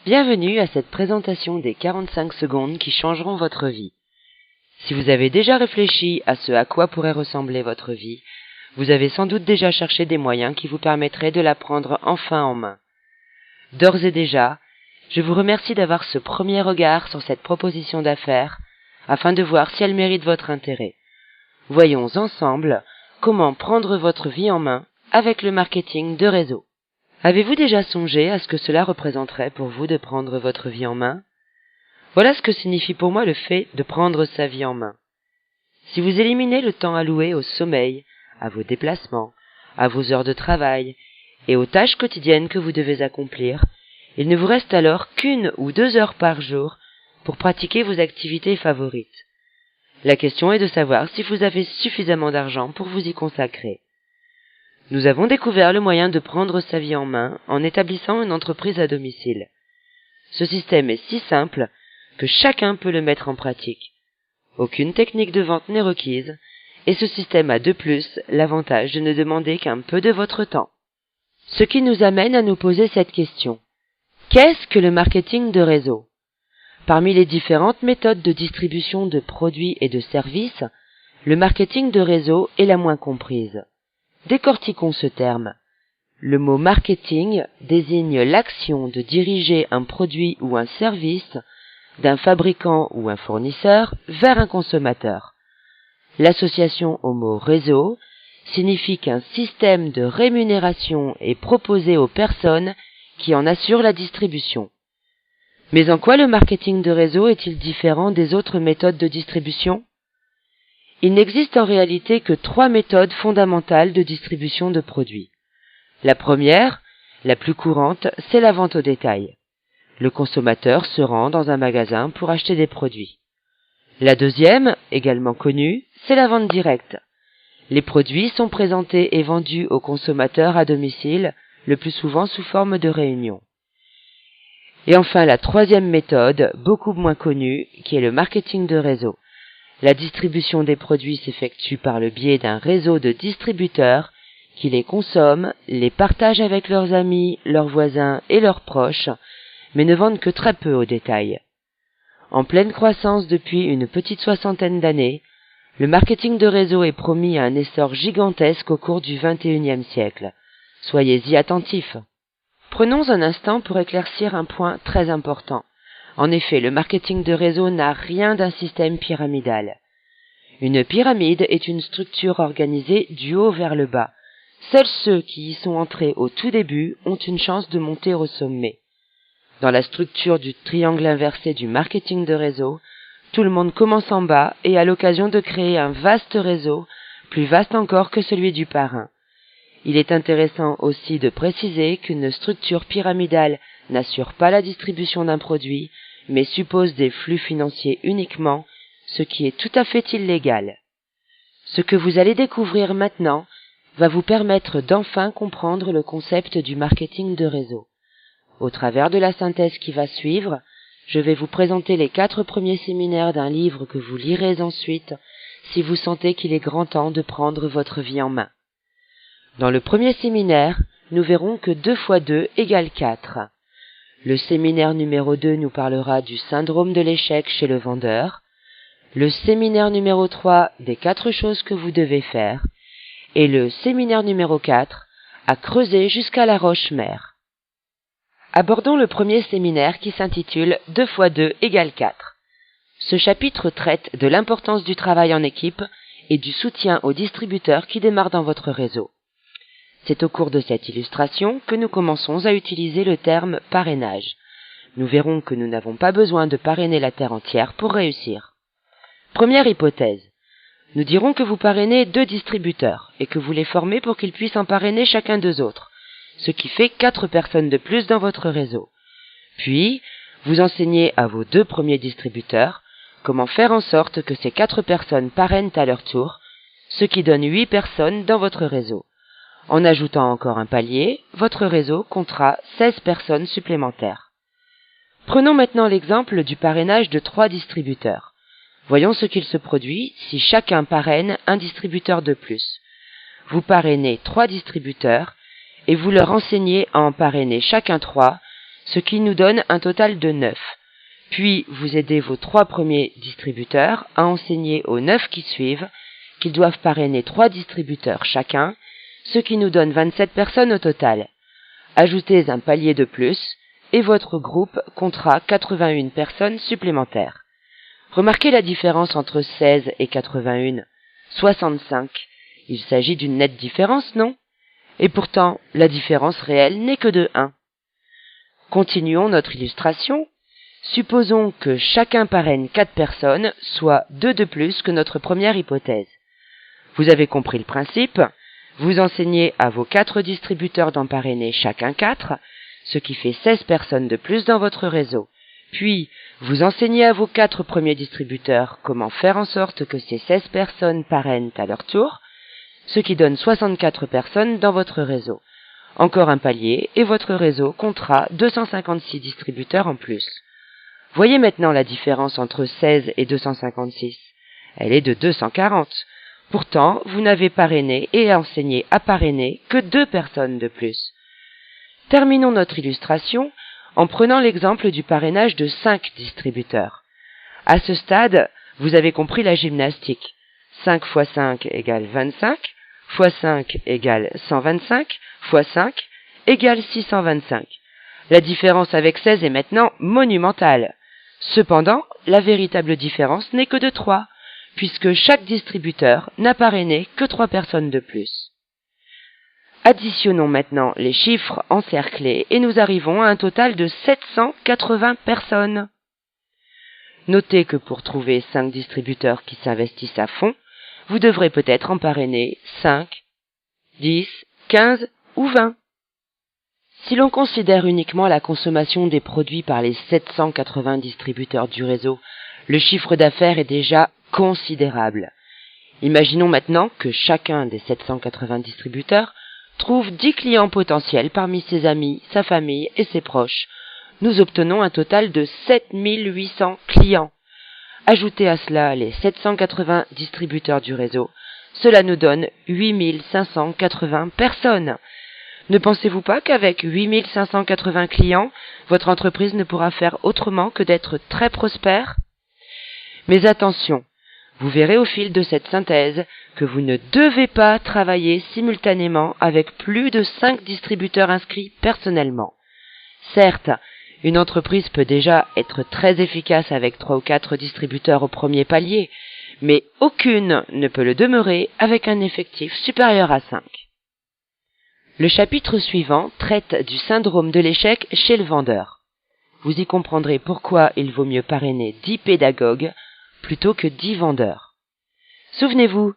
Bienvenue à cette présentation des 45 secondes qui changeront votre vie. Si vous avez déjà réfléchi à ce à quoi pourrait ressembler votre vie, vous avez sans doute déjà cherché des moyens qui vous permettraient de la prendre enfin en main. D'ores et déjà, je vous remercie d'avoir ce premier regard sur cette proposition d'affaires afin de voir si elle mérite votre intérêt. Voyons ensemble comment prendre votre vie en main avec le marketing de réseau. Avez-vous déjà songé à ce que cela représenterait pour vous de prendre votre vie en main ? Voilà ce que signifie pour moi le fait de prendre sa vie en main. Si vous éliminez le temps alloué au sommeil, à vos déplacements, à vos heures de travail et aux tâches quotidiennes que vous devez accomplir, il ne vous reste alors qu'1 ou 2 heures par jour pour pratiquer vos activités favorites. La question est de savoir si vous avez suffisamment d'argent pour vous y consacrer. Nous avons découvert le moyen de prendre sa vie en main en établissant une entreprise à domicile. Ce système est si simple que chacun peut le mettre en pratique. Aucune technique de vente n'est requise, et ce système a de plus l'avantage de ne demander qu'un peu de votre temps. Ce qui nous amène à nous poser cette question. Qu'est-ce que le marketing de réseau ? Parmi les différentes méthodes de distribution de produits et de services, le marketing de réseau est la moins comprise. Décortiquons ce terme. Le mot marketing désigne l'action de diriger un produit ou un service d'un fabricant ou un fournisseur vers un consommateur. L'association au mot réseau signifie qu'un système de rémunération est proposé aux personnes qui en assurent la distribution. Mais en quoi le marketing de réseau est-il différent des autres méthodes de distribution ? Il n'existe en réalité que 3 méthodes fondamentales de distribution de produits. La première, la plus courante, c'est la vente au détail. Le consommateur se rend dans un magasin pour acheter des produits. La deuxième, également connue, c'est la vente directe. Les produits sont présentés et vendus aux consommateurs à domicile, le plus souvent sous forme de réunion. Et enfin la troisième méthode, beaucoup moins connue, qui est le marketing de réseau. La distribution des produits s'effectue par le biais d'un réseau de distributeurs qui les consomment, les partagent avec leurs amis, leurs voisins et leurs proches, mais ne vendent que très peu au détail. En pleine croissance depuis une petite 60aine d'années, le marketing de réseau est promis à un essor gigantesque au cours du XXIe siècle. Soyez-y attentifs. Prenons un instant pour éclaircir un point très important. En effet, le marketing de réseau n'a rien d'un système pyramidal. Une pyramide est une structure organisée du haut vers le bas. Seuls ceux qui y sont entrés au tout début ont une chance de monter au sommet. Dans la structure du triangle inversé du marketing de réseau, tout le monde commence en bas et a l'occasion de créer un vaste réseau, plus vaste encore que celui du parrain. Il est intéressant aussi de préciser qu'une structure pyramidale n'assure pas la distribution d'un produit, mais suppose des flux financiers uniquement, ce qui est tout à fait illégal. Ce que vous allez découvrir maintenant va vous permettre d'enfin comprendre le concept du marketing de réseau. Au travers de la synthèse qui va suivre, je vais vous présenter les 4 premiers séminaires d'un livre que vous lirez ensuite si vous sentez qu'il est grand temps de prendre votre vie en main. Dans le premier séminaire, nous verrons que 2 × 2 = 4. Le séminaire numéro 2 nous parlera du syndrome de l'échec chez le vendeur. Le séminaire numéro 3 des 4 choses que vous devez faire. Et le séminaire numéro 4 à creuser jusqu'à la roche-mère. Abordons le premier séminaire qui s'intitule 2 × 2 = 4. Ce chapitre traite de l'importance du travail en équipe et du soutien aux distributeurs qui démarrent dans votre réseau. C'est au cours de cette illustration que nous commençons à utiliser le terme parrainage. Nous verrons que nous n'avons pas besoin de parrainer la terre entière pour réussir. Première hypothèse. Nous dirons que vous parrainez 2 distributeurs et que vous les formez pour qu'ils puissent en parrainer chacun 2 autres, ce qui fait 4 personnes de plus dans votre réseau. Puis, vous enseignez à vos 2 premiers distributeurs comment faire en sorte que ces 4 personnes parrainent à leur tour, ce qui donne 8 personnes dans votre réseau. En ajoutant encore un palier, votre réseau comptera 16 personnes supplémentaires. Prenons maintenant l'exemple du parrainage de 3 distributeurs. Voyons ce qu'il se produit si chacun parraine un distributeur de plus. Vous parrainez 3 distributeurs et vous leur enseignez à en parrainer chacun 3, ce qui nous donne un total de 9. Puis vous aidez vos 3 premiers distributeurs à enseigner aux 9 qui suivent qu'ils doivent parrainer 3 distributeurs chacun, ce qui nous donne 27 personnes au total. Ajoutez un palier de plus et votre groupe comptera 81 personnes supplémentaires. Remarquez la différence entre 16 et 81, 65. Il s'agit d'une nette différence, non? Et pourtant, la différence réelle n'est que de 1. Continuons notre illustration. Supposons que chacun parraine 4 personnes, soit 2 de plus que notre première hypothèse. Vous avez compris le principe. Vous enseignez à vos 4 distributeurs d'en parrainer chacun 4, ce qui fait 16 personnes de plus dans votre réseau. Puis, vous enseignez à vos 4 premiers distributeurs comment faire en sorte que ces 16 personnes parrainent à leur tour, ce qui donne 64 personnes dans votre réseau. Encore un palier et votre réseau comptera 256 distributeurs en plus. Voyez maintenant la différence entre 16 et 256. Elle est de 240. Pourtant, vous n'avez parrainé et enseigné à parrainer que 2 personnes de plus. Terminons notre illustration en prenant l'exemple du parrainage de 5 distributeurs. À ce stade, vous avez compris la gymnastique. 5 x 5 égale 25, x 5 égale 125, x 5 égale 625. La différence avec 16 est maintenant monumentale. Cependant, la véritable différence n'est que de 3, puisque chaque distributeur n'a parrainé que 3 personnes de plus. Additionnons maintenant les chiffres encerclés et nous arrivons à un total de 780 personnes. Notez que pour trouver 5 distributeurs qui s'investissent à fond, vous devrez peut-être en parrainer 5, 10, 15 ou 20. Si l'on considère uniquement la consommation des produits par les 780 distributeurs du réseau, le chiffre d'affaires est déjà considérable. Imaginons maintenant que chacun des 780 distributeurs trouve 10 clients potentiels parmi ses amis, sa famille et ses proches. Nous obtenons un total de 7800 clients. Ajoutez à cela les 780 distributeurs du réseau. Cela nous donne 8580 personnes. Ne pensez-vous pas qu'avec 8580 clients, votre entreprise ne pourra faire autrement que d'être très prospère? Mais attention, vous verrez au fil de cette synthèse que vous ne devez pas travailler simultanément avec plus de 5 distributeurs inscrits personnellement. Certes, une entreprise peut déjà être très efficace avec 3 ou 4 distributeurs au premier palier, mais aucune ne peut le demeurer avec un effectif supérieur à 5. Le chapitre suivant traite du syndrome de l'échec chez le vendeur. Vous y comprendrez pourquoi il vaut mieux parrainer 10 pédagogues plutôt que 10 vendeurs. Souvenez-vous,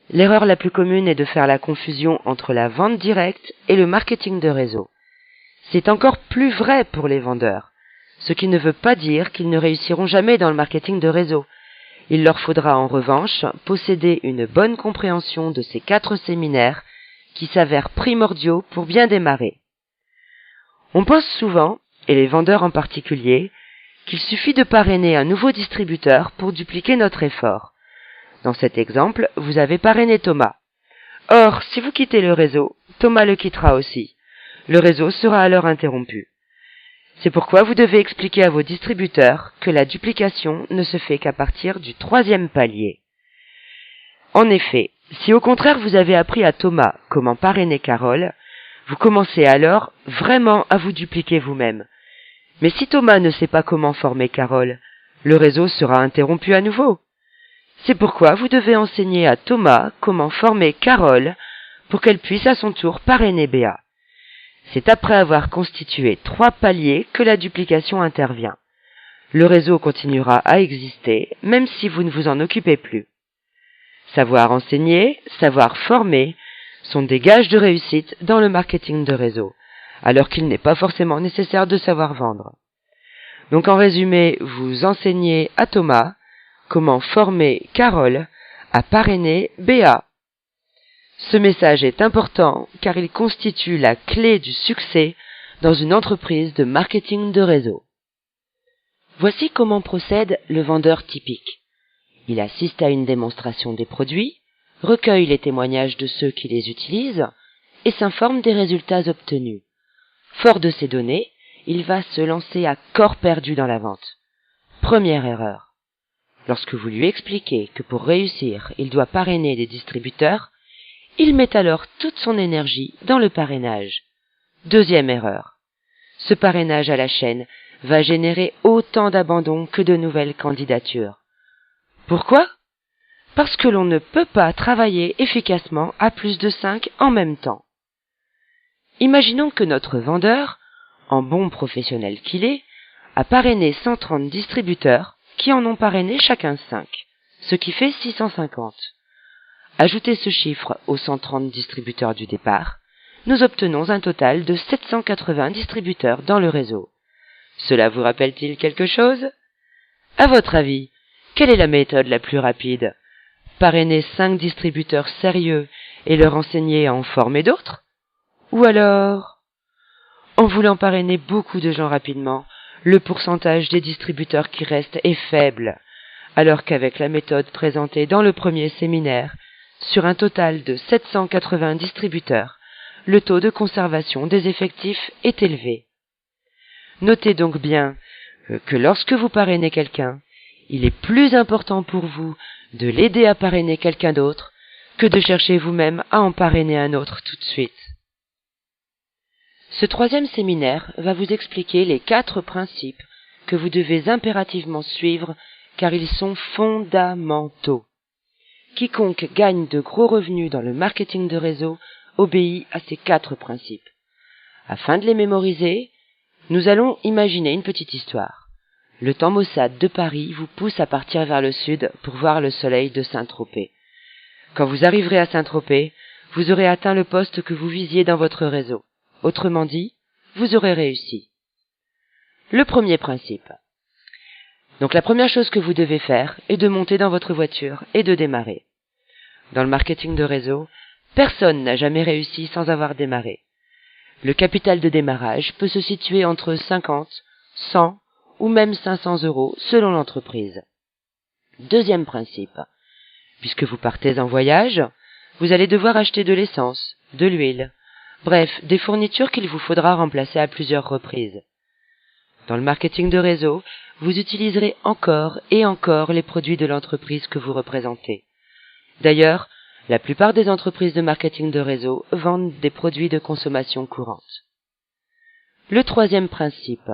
l'erreur la plus commune est de faire la confusion entre la vente directe et le marketing de réseau. C'est encore plus vrai pour les vendeurs, ce qui ne veut pas dire qu'ils ne réussiront jamais dans le marketing de réseau. Il leur faudra en revanche posséder une bonne compréhension de ces 4 séminaires qui s'avèrent primordiaux pour bien démarrer. On pense souvent, et les vendeurs en particulier, qu'il suffit de parrainer un nouveau distributeur pour dupliquer notre effort. Dans cet exemple, vous avez parrainé Thomas. Or, si vous quittez le réseau, Thomas le quittera aussi. Le réseau sera alors interrompu. C'est pourquoi vous devez expliquer à vos distributeurs que la duplication ne se fait qu'à partir du 3e palier. En effet, si au contraire vous avez appris à Thomas comment parrainer Carole, vous commencez alors vraiment à vous dupliquer vous-même. Mais si Thomas ne sait pas comment former Carole, le réseau sera interrompu à nouveau. C'est pourquoi vous devez enseigner à Thomas comment former Carole pour qu'elle puisse à son tour parrainer Béa. C'est après avoir constitué 3 paliers que la duplication intervient. Le réseau continuera à exister même si vous ne vous en occupez plus. Savoir enseigner, savoir former sont des gages de réussite dans le marketing de réseau, alors qu'il n'est pas forcément nécessaire de savoir vendre. Donc en résumé, vous enseignez à Thomas comment former Carole à parrainer Béa. Ce message est important car il constitue la clé du succès dans une entreprise de marketing de réseau. Voici comment procède le vendeur typique. Il assiste à une démonstration des produits, recueille les témoignages de ceux qui les utilisent et s'informe des résultats obtenus. Fort de ces données, il va se lancer à corps perdu dans la vente. Première erreur. Lorsque vous lui expliquez que pour réussir, il doit parrainer des distributeurs, il met alors toute son énergie dans le parrainage. Deuxième erreur. Ce parrainage à la chaîne va générer autant d'abandons que de nouvelles candidatures. Pourquoi ? Parce que l'on ne peut pas travailler efficacement à plus de 5 en même temps. Imaginons que notre vendeur, en bon professionnel qu'il est, a parrainé 130 distributeurs qui en ont parrainé chacun 5, ce qui fait 650. Ajoutez ce chiffre aux 130 distributeurs du départ, nous obtenons un total de 780 distributeurs dans le réseau. Cela vous rappelle-t-il quelque chose ? À votre avis, quelle est la méthode la plus rapide ? Parrainer 5 distributeurs sérieux et leur enseigner à en former d'autres ? Ou alors, en voulant parrainer beaucoup de gens rapidement, le pourcentage des distributeurs qui restent est faible, alors qu'avec la méthode présentée dans le premier séminaire, sur un total de 780 distributeurs, le taux de conservation des effectifs est élevé. Notez donc bien que lorsque vous parrainez quelqu'un, il est plus important pour vous de l'aider à parrainer quelqu'un d'autre que de chercher vous-même à en parrainer un autre tout de suite. Ce troisième séminaire va vous expliquer les 4 principes que vous devez impérativement suivre car ils sont fondamentaux. Quiconque gagne de gros revenus dans le marketing de réseau obéit à ces 4 principes. Afin de les mémoriser, nous allons imaginer une petite histoire. Le temps maussade de Paris vous pousse à partir vers le sud pour voir le soleil de Saint-Tropez. Quand vous arriverez à Saint-Tropez, vous aurez atteint le poste que vous visiez dans votre réseau. Autrement dit, vous aurez réussi. Le premier principe. Donc la première chose que vous devez faire est de monter dans votre voiture et de démarrer. Dans le marketing de réseau, personne n'a jamais réussi sans avoir démarré. Le capital de démarrage peut se situer entre 50, 100 ou même 500 € selon l'entreprise. Deuxième principe. Puisque vous partez en voyage, vous allez devoir acheter de l'essence, de l'huile, bref, des fournitures qu'il vous faudra remplacer à plusieurs reprises. Dans le marketing de réseau, vous utiliserez encore et encore les produits de l'entreprise que vous représentez. D'ailleurs, la plupart des entreprises de marketing de réseau vendent des produits de consommation courante. Le troisième principe.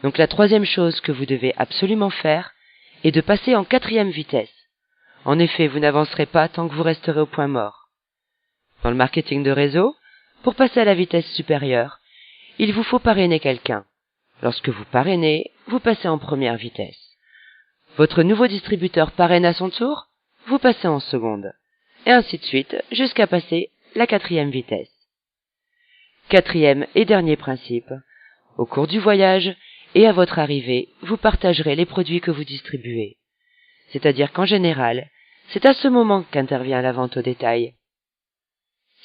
Donc la troisième chose que vous devez absolument faire est de passer en 4e vitesse. En effet, vous n'avancerez pas tant que vous resterez au point mort. Dans le marketing de réseau, pour passer à la vitesse supérieure, il vous faut parrainer quelqu'un. Lorsque vous parrainez, vous passez en première vitesse. Votre nouveau distributeur parraine à son tour, vous passez en seconde. Et ainsi de suite, jusqu'à passer la 4e vitesse. 4e et dernier principe. Au cours du voyage et à votre arrivée, vous partagerez les produits que vous distribuez. C'est-à-dire qu'en général, c'est à ce moment qu'intervient la vente au détail.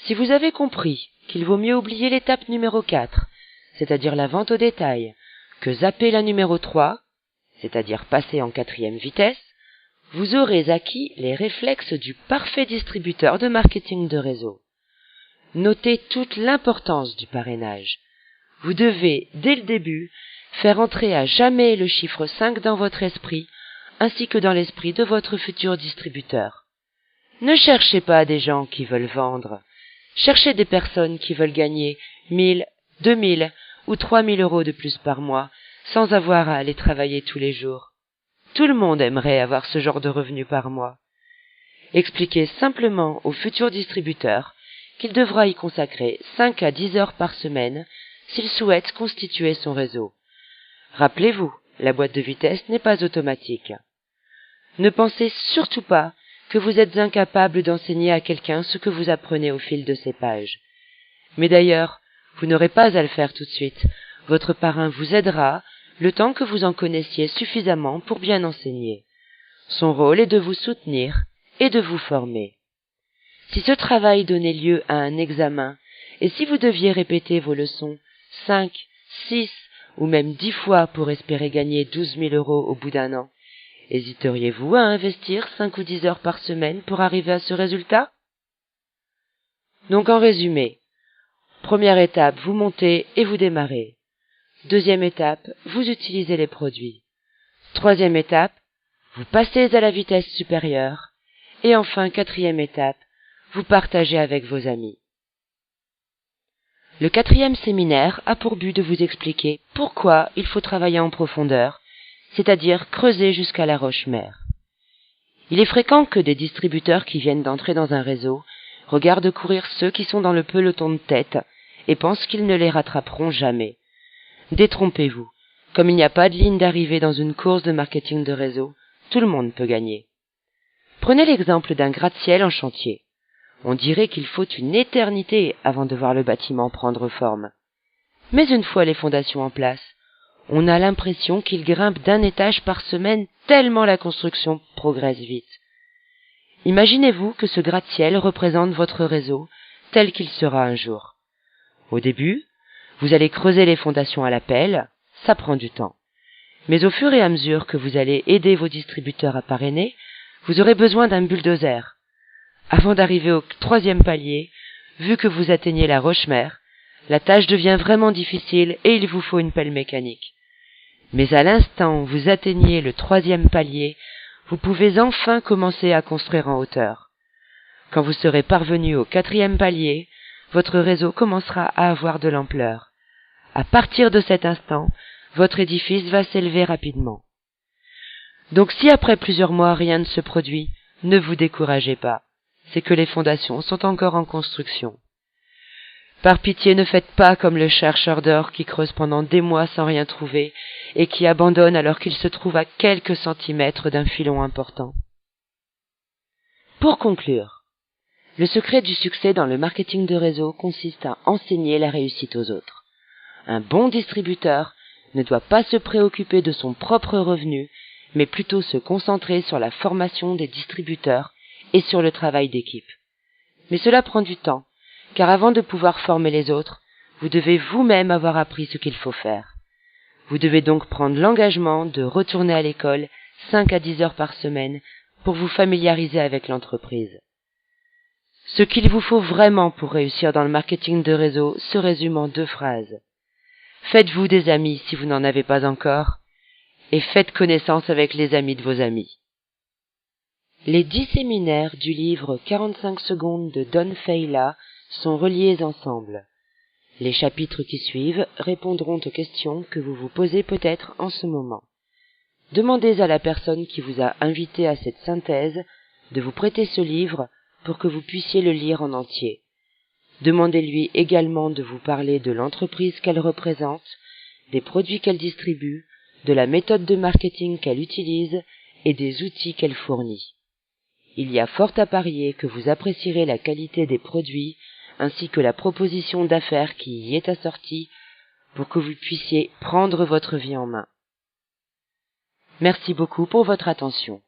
Si vous avez compris qu'il vaut mieux oublier l'étape numéro 4, c'est-à-dire la vente au détail, que zapper la numéro 3, c'est-à-dire passer en 4e vitesse, vous aurez acquis les réflexes du parfait distributeur de marketing de réseau. Notez toute l'importance du parrainage. Vous devez, dès le début, faire entrer à jamais le chiffre 5 dans votre esprit, ainsi que dans l'esprit de votre futur distributeur. Ne cherchez pas des gens qui veulent vendre. Cherchez des personnes qui veulent gagner 1000, 2000 ou 3000 € de plus par mois, sans avoir à aller travailler tous les jours. Tout le monde aimerait avoir ce genre de revenu par mois. Expliquez simplement au futur distributeur qu'il devra y consacrer 5 à 10 heures par semaine s'il souhaite constituer son réseau. Rappelez-vous, la boîte de vitesse n'est pas automatique. Ne pensez surtout pas que vous êtes incapable d'enseigner à quelqu'un ce que vous apprenez au fil de ces pages. Mais d'ailleurs, vous n'aurez pas à le faire tout de suite. Votre parrain vous aidera le temps que vous en connaissiez suffisamment pour bien enseigner. Son rôle est de vous soutenir et de vous former. Si ce travail donnait lieu à un examen, et si vous deviez répéter vos leçons 5, 6 ou même 10 fois pour espérer gagner 12 000 € au bout d'un an, hésiteriez-vous à investir 5 ou 10 heures par semaine pour arriver à ce résultat? Donc en résumé, première étape, vous montez et vous démarrez. Deuxième étape, vous utilisez les produits. Troisième étape, vous passez à la vitesse supérieure. Et enfin, quatrième étape, vous partagez avec vos amis. Le quatrième séminaire a pour but de vous expliquer pourquoi il faut travailler en profondeur, c'est-à-dire creuser jusqu'à la roche-mère. Il est fréquent que des distributeurs qui viennent d'entrer dans un réseau regardent courir ceux qui sont dans le peloton de tête et pensent qu'ils ne les rattraperont jamais. Détrompez-vous. Comme il n'y a pas de ligne d'arrivée dans une course de marketing de réseau, tout le monde peut gagner. Prenez l'exemple d'un gratte-ciel en chantier. On dirait qu'il faut une éternité avant de voir le bâtiment prendre forme. Mais une fois les fondations en place, on a l'impression qu'il grimpe d'un étage par semaine tellement la construction progresse vite. Imaginez-vous que ce gratte-ciel représente votre réseau tel qu'il sera un jour. Au début, vous allez creuser les fondations à la pelle, ça prend du temps. Mais au fur et à mesure que vous allez aider vos distributeurs à parrainer, vous aurez besoin d'un bulldozer. Avant d'arriver au troisième palier, vu que vous atteignez la roche-mère, la tâche devient vraiment difficile et il vous faut une pelle mécanique. Mais à l'instant où vous atteignez le troisième palier, vous pouvez enfin commencer à construire en hauteur. Quand vous serez parvenu au quatrième palier, votre réseau commencera à avoir de l'ampleur. À partir de cet instant, votre édifice va s'élever rapidement. Donc si après plusieurs mois rien ne se produit, ne vous découragez pas. C'est que les fondations sont encore en construction. Par pitié, ne faites pas comme le chercheur d'or qui creuse pendant des mois sans rien trouver et qui abandonne alors qu'il se trouve à quelques centimètres d'un filon important. Pour conclure, le secret du succès dans le marketing de réseau consiste à enseigner la réussite aux autres. Un bon distributeur ne doit pas se préoccuper de son propre revenu, mais plutôt se concentrer sur la formation des distributeurs et sur le travail d'équipe. Mais cela prend du temps, car avant de pouvoir former les autres, vous devez vous-même avoir appris ce qu'il faut faire. Vous devez donc prendre l'engagement de retourner à l'école 5 à 10 heures par semaine pour vous familiariser avec l'entreprise. Ce qu'il vous faut vraiment pour réussir dans le marketing de réseau se résume en 2 phrases. Faites-vous des amis si vous n'en avez pas encore, et faites connaissance avec les amis de vos amis. Les 10 séminaires du livre 45 secondes de Don Failla sont reliés ensemble. Les chapitres qui suivent répondront aux questions que vous vous posez peut-être en ce moment. Demandez à la personne qui vous a invité à cette synthèse de vous prêter ce livre pour que vous puissiez le lire en entier. Demandez-lui également de vous parler de l'entreprise qu'elle représente, des produits qu'elle distribue, de la méthode de marketing qu'elle utilise et des outils qu'elle fournit. Il y a fort à parier que vous apprécierez la qualité des produits ainsi que la proposition d'affaires qui y est assortie pour que vous puissiez prendre votre vie en main. Merci beaucoup pour votre attention.